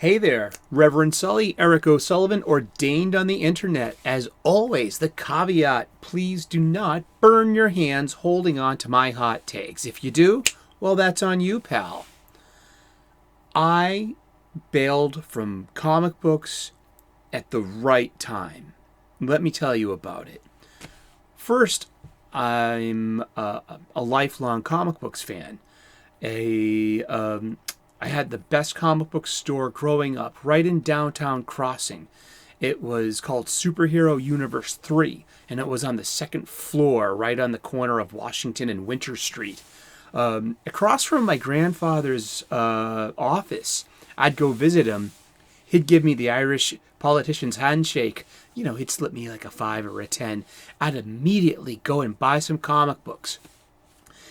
Hey there, Reverend Sully, Eric O'Sullivan, ordained on the internet. As always, the caveat, please do not burn your hands holding on to my hot takes. If you do, well, that's on you, pal. I bailed from comic books at the right time. Let me tell you about it. First, I'm a lifelong comic books fan. I had the best comic book store growing up right in downtown Crossing. It was called Superhero Universe 3, and it was on the second floor, right on the corner of Washington and Winter Street. Across from my grandfather's office, I'd go visit him. He'd give me the Irish politician's handshake. He'd slip me like a 5 or a 10. I'd immediately go and buy some comic books.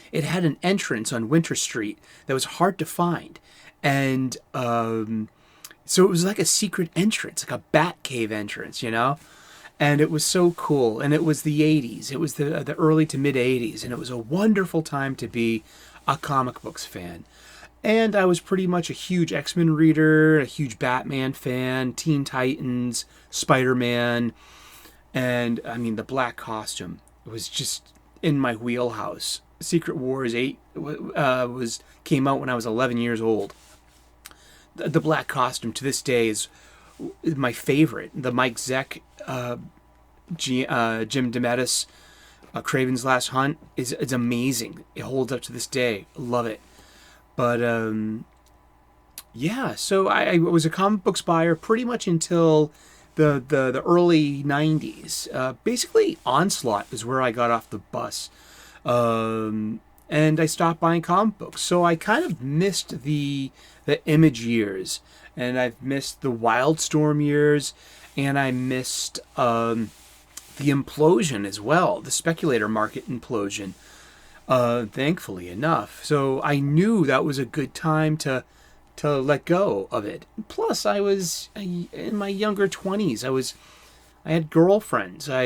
It had an entrance on Winter Street that was hard to find. And so it was like a secret entrance, like a bat cave entrance, And it was so cool. And it was the 80s. It was the early to mid 80s. And it was a wonderful time to be a comic books fan. And I was pretty much a huge X-Men reader, a huge Batman fan, Teen Titans, Spider-Man. And, the black costume was just in my wheelhouse. Secret Wars 8 came out when I was 11 years old. The black costume to this day is my favorite. The Mike Zeck, Jim DeMatteis, Craven's Last Hunt is amazing. It holds up to this day. Love it. But so I was a comic books buyer pretty much until the early 90s. Basically, Onslaught is where I got off the bus. And I stopped buying comic books. So I kind of missed the Image years, and I've missed the Wildstorm years, and I missed the implosion as well, the speculator market implosion, thankfully enough. So I knew that was a good time to let go of it. Plus, I was in my younger 20s. I had girlfriends. I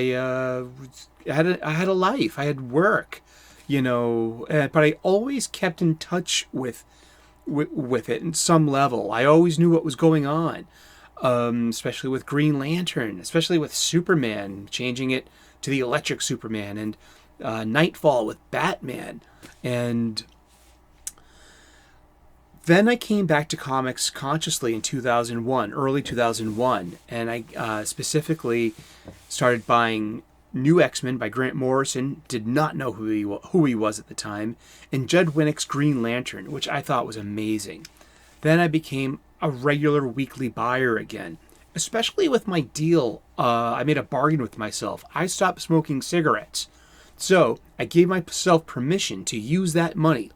had a life. I had work. But I always kept in touch with it in some level. I always knew what was going on, especially with Green Lantern, especially with Superman, changing it to the Electric Superman, and Nightfall with Batman. And then I came back to comics consciously in 2001, early 2001, and I specifically started buying New X-Men by Grant Morrison. Did not know who he was at the time. And Judd Winnick's Green Lantern, which I thought was amazing. Then I became a regular weekly buyer again, especially with my deal. I made a bargain with myself. I stopped smoking cigarettes. So I gave myself permission to use that money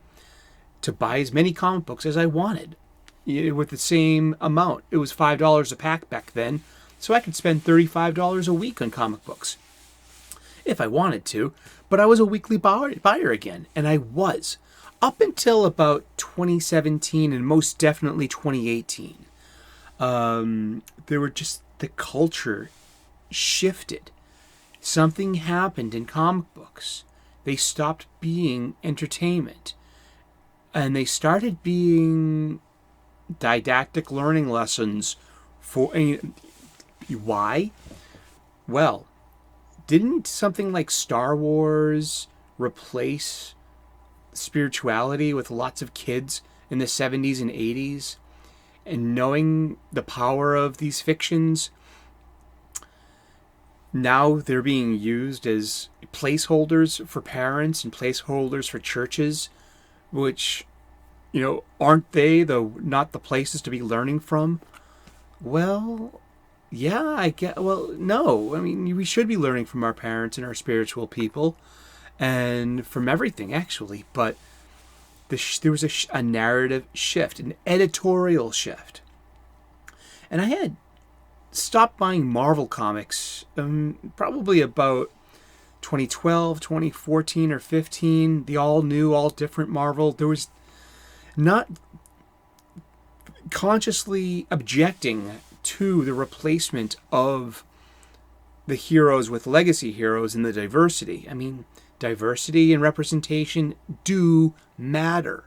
to buy as many comic books as I wanted with the same amount. It was $5 a pack back then, so I could spend $35 a week on comic books if I wanted to, but I was a weekly buyer again, and I was, up until about 2017 and most definitely 2018. The culture shifted. Something happened in comic books. They stopped being entertainment, and they started being didactic learning lessons for... Why? Well, didn't something like Star Wars replace spirituality with lots of kids in the 70s and 80s? And knowing the power of these fictions, now they're being used as placeholders for parents and placeholders for churches, which, aren't they not the places to be learning from? Well, yeah, I get. Well, no. We should be learning from our parents and our spiritual people, and from everything actually. But there was a narrative shift, an editorial shift, and I had stopped buying Marvel comics probably about 2012, 2014, or 15. The all new, all different Marvel. There was not consciously objecting to the replacement of the heroes with legacy heroes and the diversity. Diversity and representation do matter.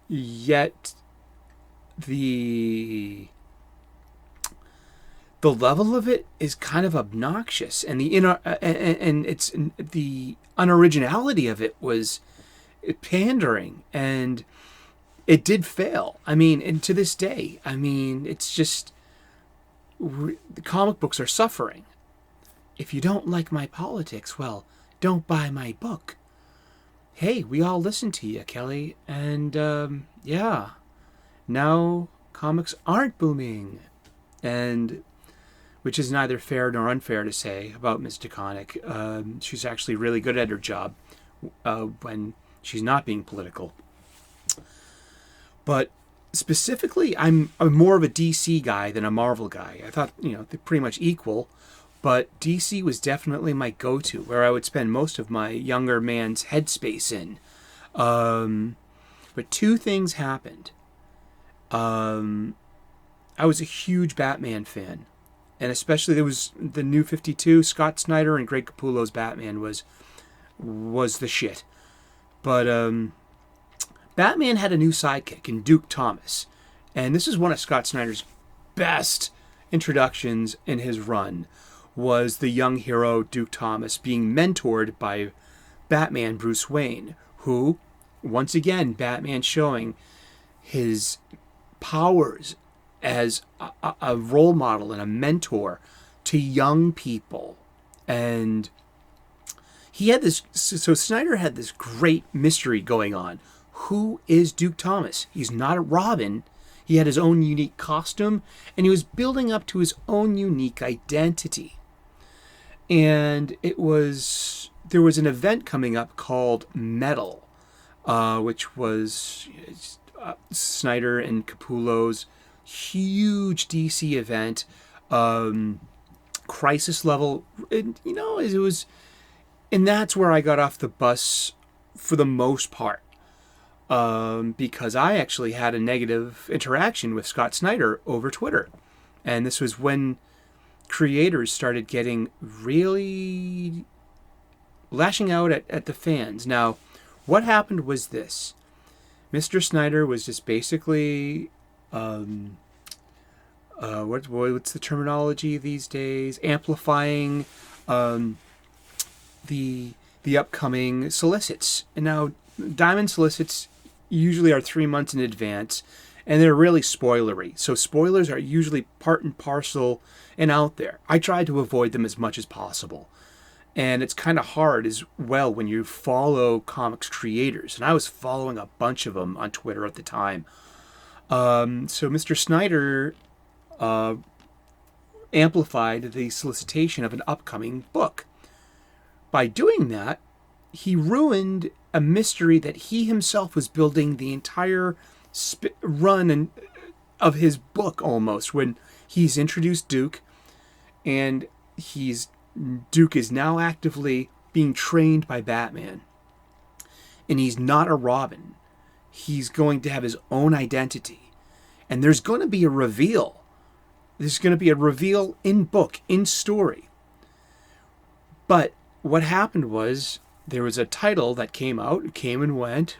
Yet the level of it is kind of obnoxious, and it's the unoriginality of it was pandering, and it did fail. I mean, and to this day, I mean, it's just the comic books are suffering. If you don't like my politics, well, don't buy my book. Hey, we all listen to you, Kelly, and yeah, now comics aren't booming, and which is neither fair nor unfair to say about Ms. DeConnick. She's actually really good at her job when she's not being political. But specifically, I'm more of a DC guy than a Marvel guy. I thought, they're pretty much equal, but DC was definitely my go-to, where I would spend most of my younger man's headspace in. But two things happened. I was a huge Batman fan. And especially there was the New 52, Scott Snyder and Greg Capullo's Batman was the shit. But Batman had a new sidekick in Duke Thomas. And this is one of Scott Snyder's best introductions in his run, was the young hero Duke Thomas being mentored by Batman Bruce Wayne, who, once again, Batman showing his powers as a role model and a mentor to young people. And he had this, so Snyder had this great mystery going on. Who is Duke Thomas? He's not a Robin. He had his own unique costume, and he was building up to his own unique identity. And there was an event coming up called Metal, which was Snyder and Capullo's huge DC event, crisis level. And, it was, and that's where I got off the bus for the most part, because I actually had a negative interaction with Scott Snyder over Twitter, and this was when creators started getting really lashing out at the fans. Now, what happened was this: Mr. Snyder was just basically what's the terminology these days? Amplifying the upcoming solicits. And now Diamond solicits usually are 3 months in advance, and they're really spoilery. So spoilers are usually part and parcel and out there. I try to avoid them as much as possible. And it's kind of hard as well when you follow comics creators. And I was following a bunch of them on Twitter at the time. So Mr. Snyder amplified the solicitation of an upcoming book. By doing that, he ruined a mystery that he himself was building the entire run of his book almost, when he's introduced Duke, and Duke is now actively being trained by Batman. And he's not a Robin. He's going to have his own identity. And there's going to be a reveal. There's going to be a reveal in book, in story. But what happened was, there was a title that came out, it came and went,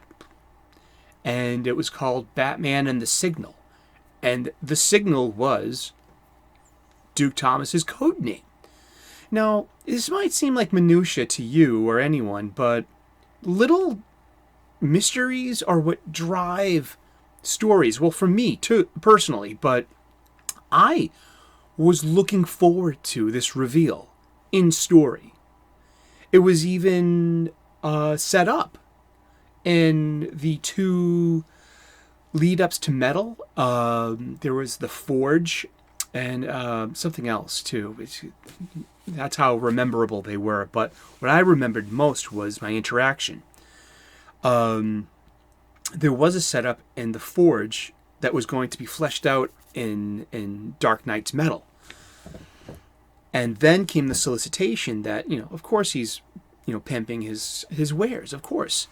and it was called Batman and the Signal. And the Signal was Duke Thomas's code name. Now, this might seem like minutia to you or anyone, but little mysteries are what drive stories. Well, for me too, personally, but I was looking forward to this reveal in story. It was even set up in the two lead-ups to Metal. There was the Forge and something else too. That's how rememberable they were. But what I remembered most was my interaction. There was a setup in the Forge that was going to be fleshed out in Dark Knight's Metal. And then came the solicitation that, of course he's, pimping his wares, of course.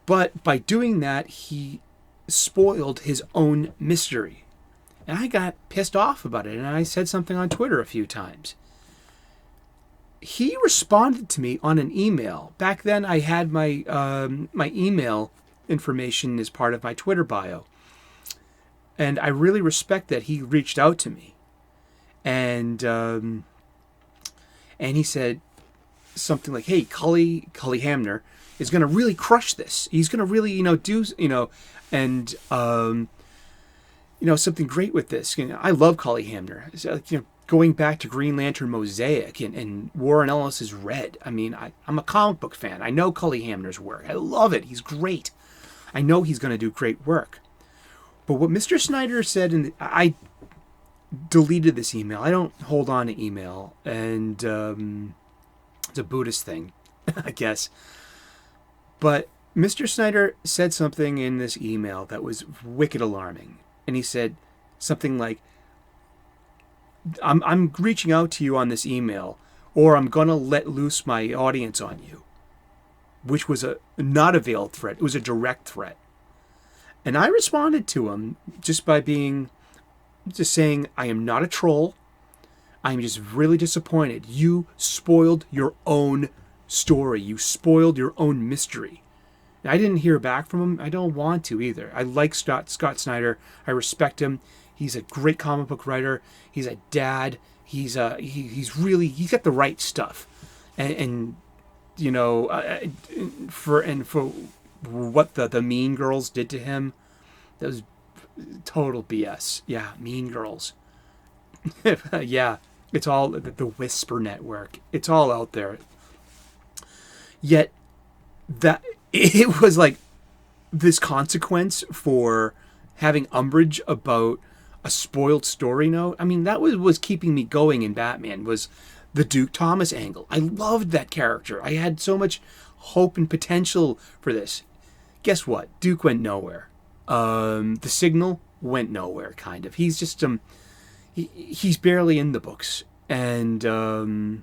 But by doing that, he spoiled his own mystery. And I got pissed off about it, and I said something on Twitter a few times. He responded to me on an email. Back then, I had my email information as part of my Twitter bio. And I really respect that he reached out to me. And he said something like, hey, Cully Hamner is going to really crush this. He's going to really, do, and, something great with this. I love Cully Hamner. Going back to Green Lantern Mosaic and Warren Ellis's Red. I mean, I'm a comic book fan. I know Cully Hamner's work. I love it. He's great. I know he's going to do great work. But what Mr. Snyder said, I deleted this email. I don't hold on to email. And it's a Buddhist thing, I guess. But Mr. Snyder said something in this email that was wicked alarming. And he said something like, I'm reaching out to you on this email, or I'm going to let loose my audience on you. Which was not a veiled threat. It was a direct threat. And I responded to him just by saying, I am not a troll. I'm just really disappointed. You spoiled your own story. You spoiled your own mystery. I didn't hear back from him. I don't want to either. I like Scott Snyder. I respect him. He's a great comic book writer. He's a dad. He's got the right stuff. And for what the Mean Girls did to him, that was total BS. Yeah, Mean Girls. Yeah, it's all the Whisper Network. It's all out there. Yet that it was like this consequence for having umbrage about a spoiled story note. I mean, that was keeping me going in Batman, was the Duke Thomas angle. I loved that character. I had so much hope and potential for this. Guess what? Duke went nowhere. The Signal went nowhere, kind of. He's just he's barely in the books. And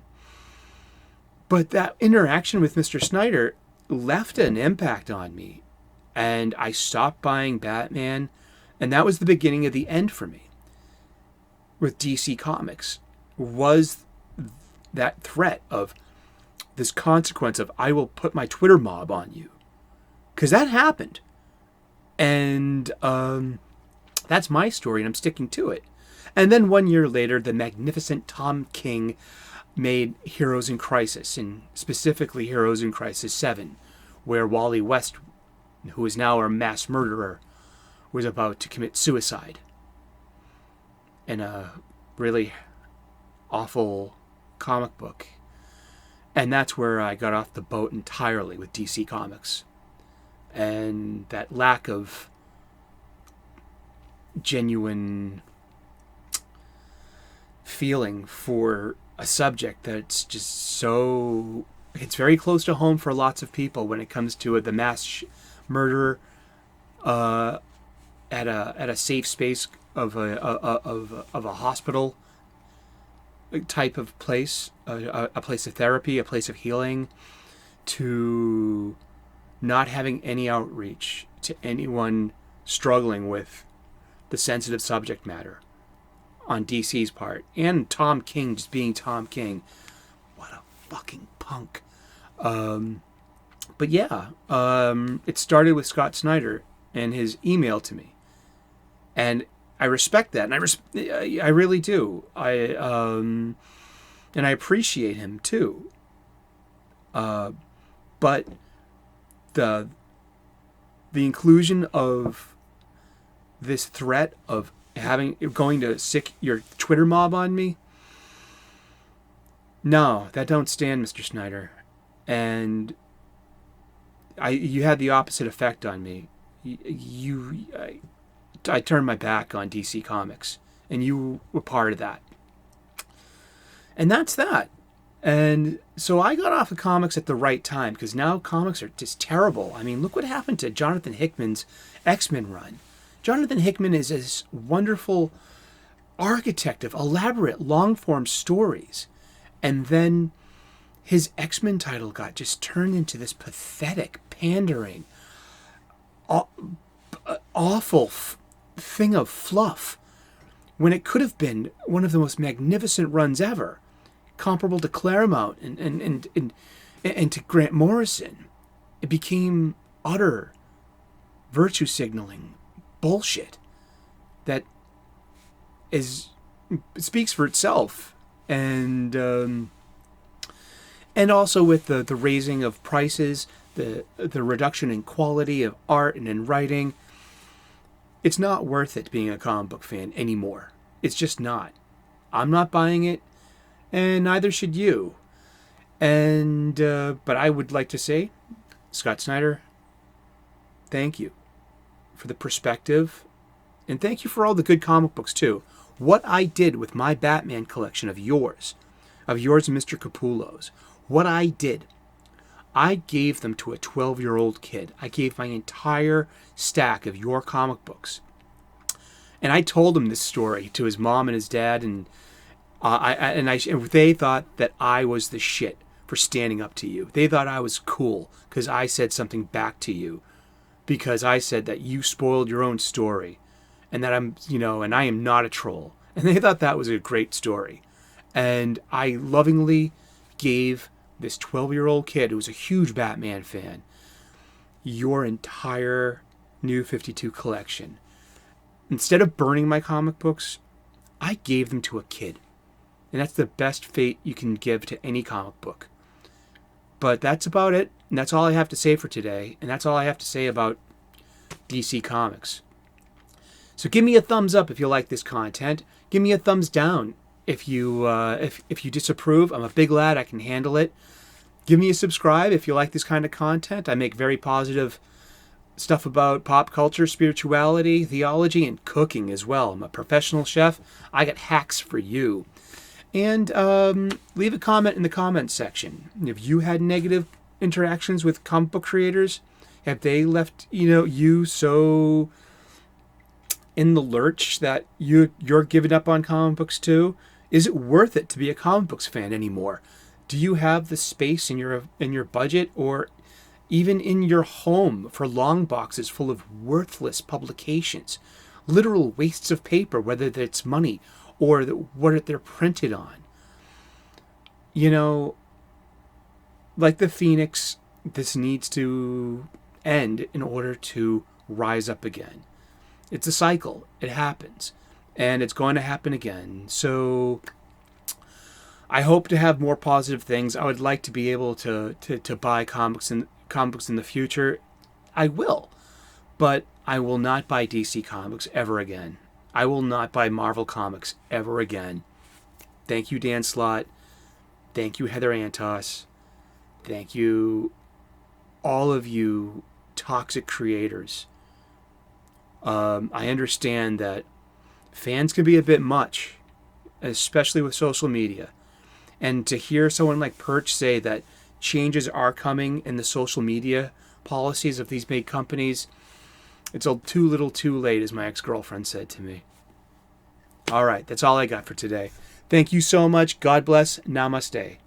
but that interaction with Mr. Snyder left an impact on me. And I stopped buying Batman. And that was the beginning of the end for me with DC Comics. Was that threat of this consequence of, I will put my Twitter mob on you. Because that happened. And that's my story, and I'm sticking to it. And then 1 year later, the magnificent Tom King made Heroes in Crisis, and specifically Heroes in Crisis 7, where Wally West, who is now a mass murderer, was about to commit suicide in a really awful comic book. And that's where I got off the boat entirely with DC Comics. And that lack of genuine feeling for a subject that's just so... It's very close to home for lots of people when it comes to the mass murder at a safe space of a hospital type of place, a place of therapy, a place of healing, to not having any outreach to anyone struggling with the sensitive subject matter on DC's part, and Tom King just being Tom King. What a fucking punk. But yeah, it started with Scott Snyder and his email to me. And I respect that, and I really do. And I appreciate him too. But the inclusion of this threat of going to sick your Twitter mob on me, no, that don't stand, Mr. Snyder. And you had the opposite effect on me. I turned my back on DC Comics, and you were part of that. And that's that. And so I got off of comics at the right time, because now comics are just terrible. I mean, look what happened to Jonathan Hickman's X-Men run. Jonathan Hickman is this wonderful architect of elaborate long-form stories. And then his X-Men title got just turned into this pathetic, pandering, awful thing of fluff, when it could have been one of the most magnificent runs ever, comparable to Claremont and to Grant Morrison. It became utter virtue signaling bullshit that speaks for itself. And also with the raising of prices, the reduction in quality of art and in writing, it's not worth it being a comic book fan anymore. It's just not. I'm not buying it, and neither should you. And but I would like to say, Scott Snyder, thank you for the perspective, and thank you for all the good comic books too. What I did with my Batman collection of yours and Mr. Capullo's, what I did, I gave them to a 12-year-old kid. I gave my entire stack of your comic books. And I told him this story to his mom and his dad, and they thought that I was the shit for standing up to you. They thought I was cool because I said something back to you, because I said that you spoiled your own story, and that and I am not a troll. And they thought that was a great story. And I lovingly gave this 12-year-old kid who was a huge Batman fan your entire New 52 collection. Instead of burning my comic books, I gave them to a kid. And that's the best fate you can give to any comic book. But that's about it. And that's all I have to say for today. And that's all I have to say about DC Comics. So give me a thumbs up if you like this content. Give me a thumbs down if you disapprove. I'm a big lad. I can handle it. Give me a subscribe if you like this kind of content. I make very positive stuff about pop culture, spirituality, theology, and cooking as well. I'm a professional chef. I got hacks for you. And leave a comment in the comments section. If you had negative interactions with comic book creators, have they left you so in the lurch that you're giving up on comic books too? Is it worth it to be a comic books fan anymore? Do you have the space in your budget or even in your home for long boxes full of worthless publications, literal wastes of paper, whether it's money or what they're printed on? Like the Phoenix, this needs to end in order to rise up again. It's a cycle. It happens. And it's going to happen again. So I hope to have more positive things. I would like to be able to buy comics in the future. I will. But I will not buy DC Comics ever again. I will not buy Marvel Comics ever again. Thank you, Dan Slott. Thank you, Heather Antos. Thank you, all of you toxic creators. I understand that fans can be a bit much, especially with social media. And to hear someone like Perch say that changes are coming in the social media policies of these big companies, it's too little too late, as my ex-girlfriend said to me. All right, that's all I got for today. Thank you so much. God bless. Namaste.